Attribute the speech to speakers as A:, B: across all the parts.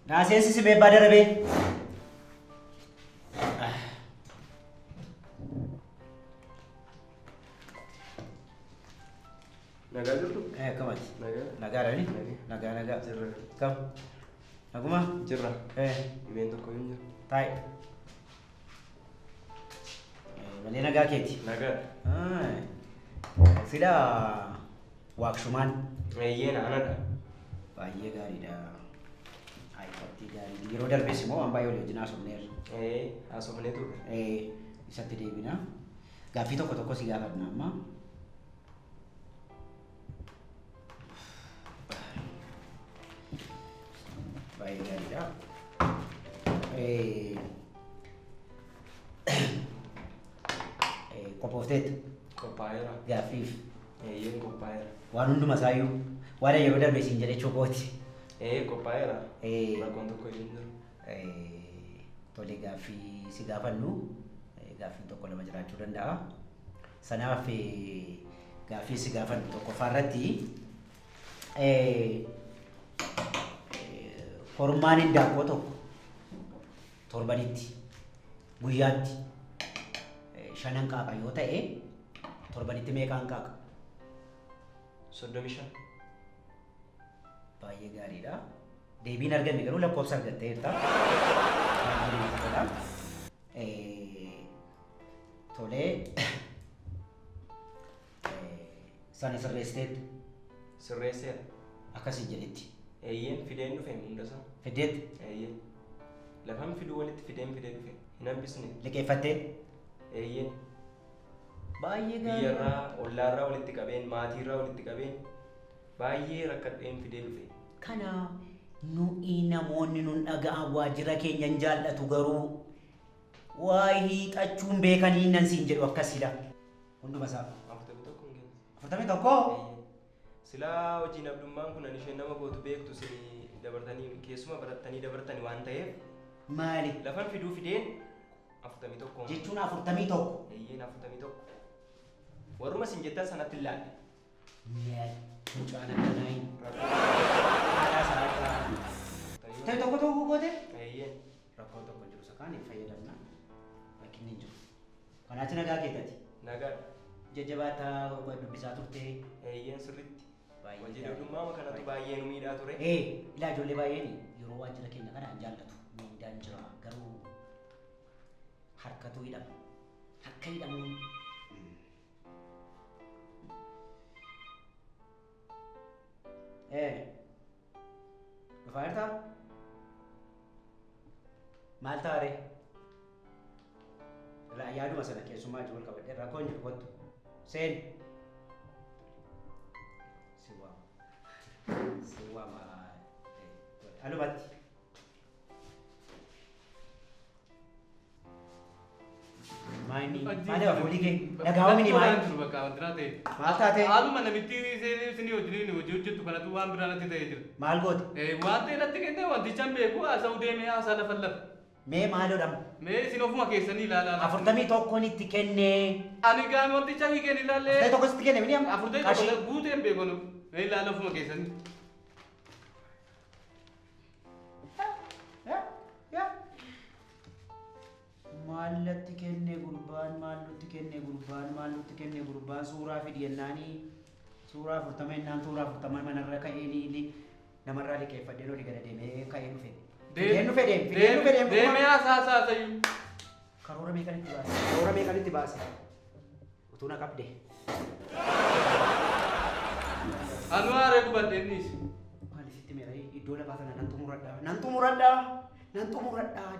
A: Nasi si bebas ada be.
B: Naga dulu.
A: Kamat.
B: Naga.
A: Naga ada ni? Naga.
B: Jirra.
A: Kam. Aku mah.
B: Jirra. Evento ko yun.
A: Tai. Mali naga keti.
B: Naga.
A: Sida wakshuman.
B: Yen anada.
A: Baay'ee gaariidha. Ayifaatti gaarii. Yeroo darbes immoo hambaa yoo wajjin haasofneerra.
B: Haasofnee turre.
A: Isatti deebina. Gaaffii tokko si gaafadna amma. Baay'ee gaariidha. Qophoofteetta.
B: Qophaa'eera.
A: Gaaffiif.
B: Yen qophaa'eera.
A: Waan hunduma isaayyuu waan yeroo darbe siin jedhee chokooti.
B: Qophaa'eera. Rakkoon tokko hin jiru.
A: Tole gaaffii si gaafannu gaaffiin tokko lama jiraachuu danda'a. Sanaaf gaaffii si gaafannu tokkoffaa irratti kormaan hindaaqqoo tokko torbanitti guyyaatti 5 qaaqa yoo ta'e torbanitti meeqaan qaaqa?
B: 35.
A: Baay'ee gaariidha. Deebiin arganne garuu lakkoofsa argatteerta. Tolee. Sana sirreessiteettu.
B: Sirreesseera.
A: Akkasii jedhetti.
B: Yen fideen dhufe hundasaa.
A: Fideetti.
B: Yen. Lafaan fiduu walitti fideen fidee dhufe. Hin hambisne.
A: Liqeeffattee.
B: Yen.
A: Baay'ee gaariidha.
B: Biyyarraa, ollaarraa walitti qabeen, maatiirraa walitti qabeen baay'ee rakkadheen fidee dhufe.
A: Kana nuyi namoonni nun dhaga'an waajjira keenyan jaallatu garuu waa hiixachuun beekanii nan siin jedhu akkasidha. Hunduma isaa. 41.
B: Silaa hojiin abdummaan kun isheen nama gootu beektu si dabartanii keessuma barattanii dabartanii waan ta'eef.
A: Maali?
B: Lafan fiduu fideen 41.
A: Jechuun 41.
B: Yen 41. Warruma sin jettan sanatti ilaalle.
A: Mucaan akkanaa haadhaa isaa ta'e tokko goote? Rakkoon tokko jiru isa kaan hin fayyadamna. Rakkinni hin jiru. Kanaatti nagaa keettati.
B: Nagaa.
A: Jajjabaataa dubbisaa turte.
B: Yen sirriitti. Wajjin dhummaa kanatu baay'ee nu miidhaa ture.
A: Ilaa ijoollee baay'een yeroo waajjira keenya kana hin jaallatu. Miidhaan jira garuu harkatu hidhama. Harka hidhamuun. Dhufaa jirtaa? Maal taare? Yaaduma sana keessummaa jiru wal qabadhe rakkoon jiru kottu. Seen. Si waama. Alumatti. Maali afuulii kee? Dhagaawamini maali? Maal taatee?
C: Haaluma namitti isinii hojii hojjetu kanatu waan biraa natti ta'ee jira.
A: Maal goote?
C: Waan ta'e natti kennee wantichaan beeku haasa'uu deemee haasaa lafa lafa.
A: Mee maaloodham?
C: Mee isin ofuma keessanii ilaalaa.
A: 41 itti kennee.
C: Ani gaame wantichaa hiikeen ilaallee.
A: 41 itti kenne mini amma?
C: 41 guuteen beekonu. Mee ilaala ofuma keessanii.
A: Maalatti kenne gurbaan suuraa fidi yennaanii suuraa 40 ennaan suuraa 40 manarra ka'ee namarraa liqeeffadhee olii gada deemee ka'ee dhufe. Fideen dhufe
C: deemee haasaasaasayyuu.
A: Karoora meeqanitti baase? Utuu na qabde.
C: Anu haaree gubadheennis.
A: Maalifitti meera iddoo lafaa sana nan xumuradhaa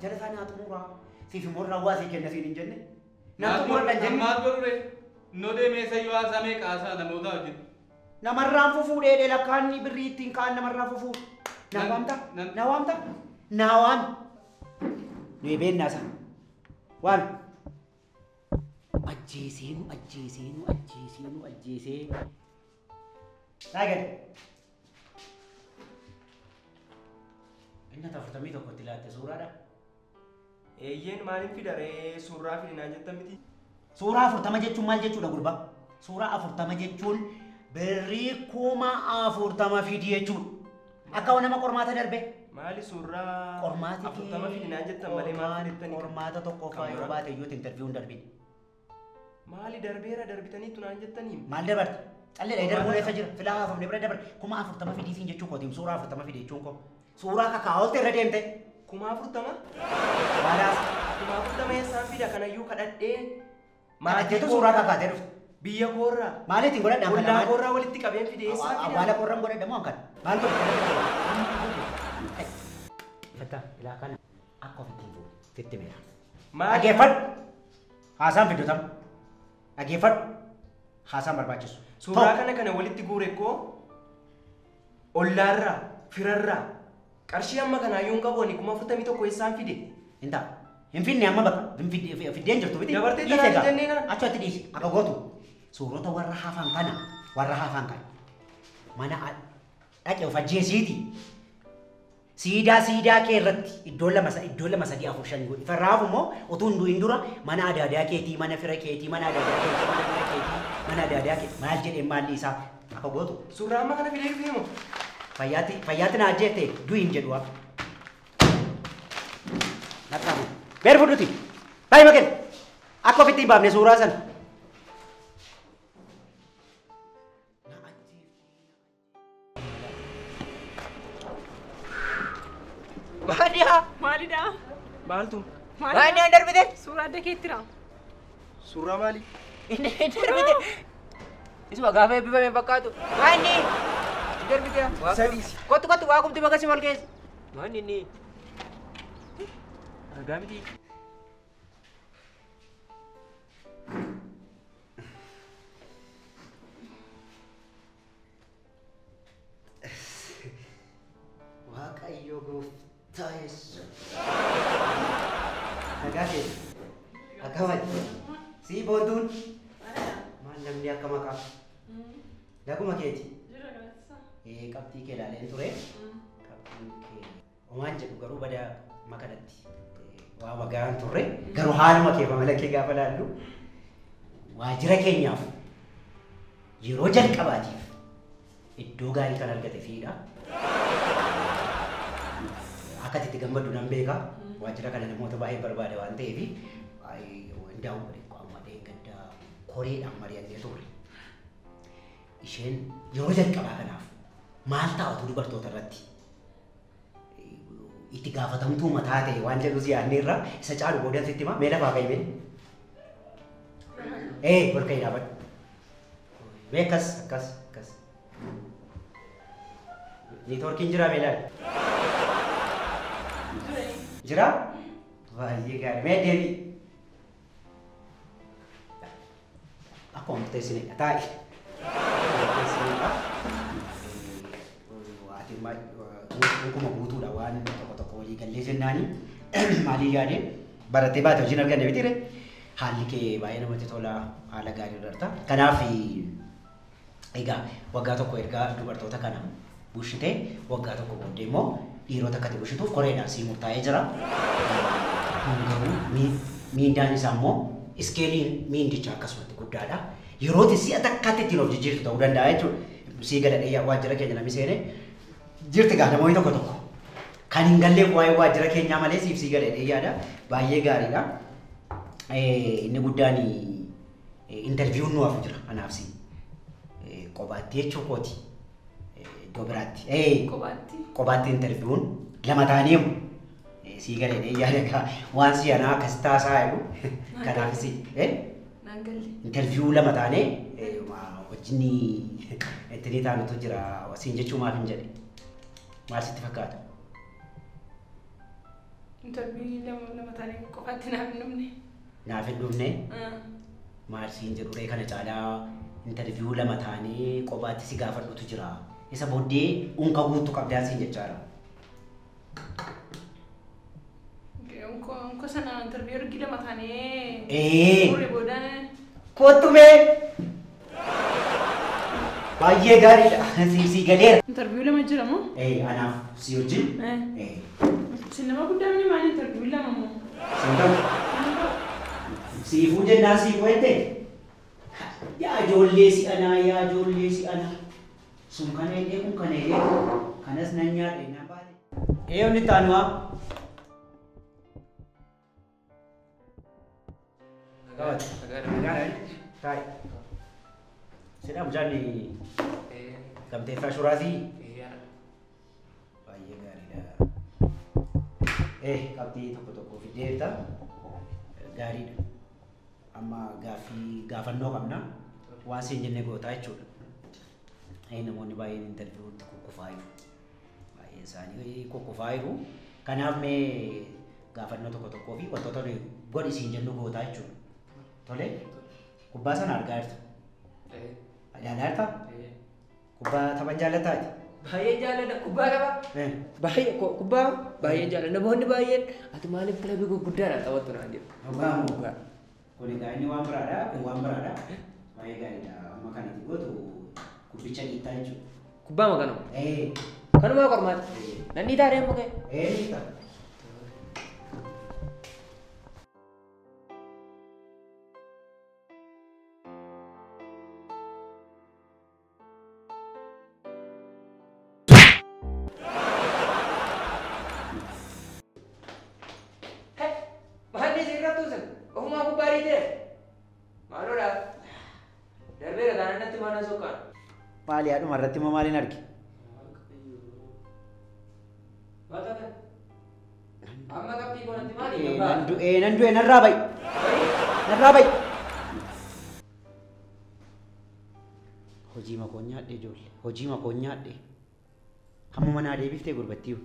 A: jala isaa naa xumuraa. Siif immoo raawwaasii kenna siin hin jenne. Nan xumuradhaa jenne.
C: Maal godhure? No deemee sayyoo haasaa meeqa haasaa namoota wajjin.
A: Namarraan fufuu dheedhee lakkaanni birrii ittiin kaan namarraa fufuu. Na waamta? Naa waami. Nuyi beennaa sana. Waami. Ajjeesee. Saagad. Inni 41 itti laatte suuraadha.
B: Yen maaliin fidaree suuraa fidinaan jettan miti?
A: Suuraa 40 jechuun maal jechuudha gurbaa? Suuraa 40 jechuun birrii 40 fidi jechuudha. Akka nama qormaata darbe
B: Maali suuraa
A: Qormaati
B: afurtama fidinaa jettan malee maal fidetanii?
A: Qormaata tokko fa'aa yoo baate iyyuu interviewun darbin.
B: Maali darbeera darbitanii tunaan jettanii?
A: Maal dabarte? Callee darbuun eessa jira? Filaa haafamne bira dabar. Kuma 40 fidiisiin jechuu kootiin suuraa 40 fide jechuun koo. Suuraa kakaa'olte irra deemte.
B: Kuma 40?
A: Waadaas.
B: Kuma 40 eessaan fida kanayyuu kadhadhee.
A: Maatteetu suuraa kakaatee dhufte.
B: Biyya koorraa.
A: Maaliitiin godhadhaan kana?
B: Ollaa koorraa walitti qabeen fide eessaan fida?
A: Awwaala koorraan godhadhamoo akkan? Maal godhadhaan? Fatta ilaa kana akka ofitti hin fuudhu. Fitti meera. Dhageeffadhu. Haasaan fiddotamu. Dhageeffadhu. Haasaan barbaachisu.
B: Suuraa kana walitti guure koo ollaarraa firarraa qarshii amma kanaayyuu hin qabu ani kuma 41 eessaan fide.
A: Inta hin finne amma bakka fiddeen jirtu miti.
B: Dabartee tanaa jennee kana.
A: Achumatti dhiisi akka gootu suurota warra hafan kana mana dhaqee of ajjeesiiti. Siidaa kee irratti iddoo lama 3 4 5 godhi. Farraaf immoo utuu hin dura mana adaadaa keetii, mana fira keetii, mana adaadaa keetii, mana fira keetii, mana adaadaa keetii maal jedhee maalli isaa akka gootu.
B: Suuraa amma kana fidee dhufee moo?
A: Fayyaatti na ajjeette du'i hin jedhu waa. Nakkamu. Beer fudhuti. Baay'ee makeen. Akka ofitti hin baafne suuraa sana.
D: Maalidha?
B: Maaltu?
A: Maali darbite?
D: Suuraa adda keettira.
B: Suuraa maali?
A: Inni darbite. Isuma gaafa eebbifame fakkaatu. Maali? Darbite.
B: Sadiisi.
A: Kottu waa kumti makasi wal keessa. Maali inni?
B: Argaa miti.
A: Waaqayyo gooftaa Yesuus. Nagaa keessa. Akkamatti. Sii boontuun. Maal namni akka maqaa. Daguma keeti. Qabxii kee ilaaleen ture. Qabxiin kee. Waan jedhu garuu badaa makanatti. Waa wagaan turre. Garuu haaluma kee famala kee gaafa laallu. Waajjira keenyaaf yeroo jalqabaatiif iddoo gaarii kan argate fiidha. Akka itti gammadu nan beeka. Waajjira kana namoota baay'ee barbaada waan ta'eef hundaa'uu amma gaddaa koreedhaan mari'annee turre. Isheen yeroo jalqabaa kanaaf maal taa'atu dubartoota irratti itti gaafatamtuu mataa ta'e waan jedhu siyaanneerra isa caalu boodan sitti himaa mee lafaa ka'e mee. Ol ka'ii dhaabadhu. Mee akkas. Neetwoorkiin jiraa mee ilaali. Jira? Baay'ee gaarii. Mee deebii. Akkuma murteessinedha. Taa'i. Waanuma guutuudha waan tokko walii gallee jennaani. Maalii yaadee barattee baate hojiin arganne mitiire. Haalli kee baay'ee namatti tola. Haala gaarii irratti. Kanaaf egaa waggaa tokko ergaa dubartoota kana bushitee waggaa tokko booddee immoo dhiirota akkatti bushituuf koreedhaan sii murtaa'ee jira. Garuu miindaan isaa immoo iskeeliin miindichaa akkasumatti guddaadha. Yeroo si'a takkaatti ittiin of jijjiirtu ta'uu danda'a jechuudha. Sii galadhee waajjira keenya namni seenee jirti gaa namoonni tokko kan hin galleef waa'ee waajjira keenyaa malee siif sii galadhee yaada baay'ee gaariidha. Inni guddaan interviewun nuuf jira anaaf si qobaatti jechuu kooti. Iddoo biraatti. Qobaatti interviewun lama taaniimu sii galadhee yaada waan si'anaa akkas taasaa jedhu kanaaf si interview lama taanee wajjin itti taanutu jira siin jechuu maaf hin jedhe maal sitti fakkaata?
D: Interview lama taanee qofaatti naaf hin dhumne.
A: Naaf hin dhumne? Maal siin jedhu kana caalaa interview lama taanee qobaatti si gaafadhutu jira. Isa booddee unka guutuu qabdaa siin jechaadha.
D: Unka sana interview ergi lama taanee. Fuule boodaan.
A: Kottumee. Baay'ee gaariidha. Sii galeera.
D: Interview lama jira moo?
A: Anaaf si wajjin.
D: Si nama guddaa mini maal interview lama moo?
A: Siin ta'u. Siifuu jennaan siifuu jettee. Yaa ijoollee si'anaa. Sun kana eegee kun kana eegee kanas nan nyaadhe na baate. Ini tanwa. Agak. Tai. Sedang berjani. Kamu teh fasurasi.
B: Iya.
A: Baik gari dah. Kapti toko video ta. Gari dah. Amma gafanno kamna. Wasi jenne go ta chud. Namoonni baay'een interview kukkufaa jiru. Baay'een isaanii kukkufaa jiru. Kanaaf mee gaafannoo tokko fi wantoota godhi isiin jennu gootaa jechuudha. Tole kubbaa sana argaa jirta. Ilaalaa jirta? Kubbaa taphan jaallataati.
B: Baay'ee jaalladha kubbaa qaba. Baay'ee kubbaa baay'ee jaalladha. Namoonni baay'een ati maaliif kilabii gurguddaadhaan taphattu naan jedhu.
A: Dhugaa. Kun egaa inni waan biraadha. Kun waan biraadha. Baay'ee gaariidha. Amma kan itti gootu kubbicha dhiittaa jechuudha.
B: Kubbaa ma kanuma? Kanuma qormaata. Nan dhiitaa deemu kee?
A: Dhiittaa.
B: Mahalli sirrattuu sun ofumaa kubbaa dhiitee? Maaloodha? Darbeera taanaan natti mana sokkaan.
A: Maali haadhuma irratti immoo maaliin arge?
B: Amma qabxii koonatti maali?
A: Nan du'e narraa ba'i. Narraa ba'i. Hojii makoon nyaadhe ijoollee. Hojii makoon nyaadhe. Hamma manaa deebiftee gurbattii.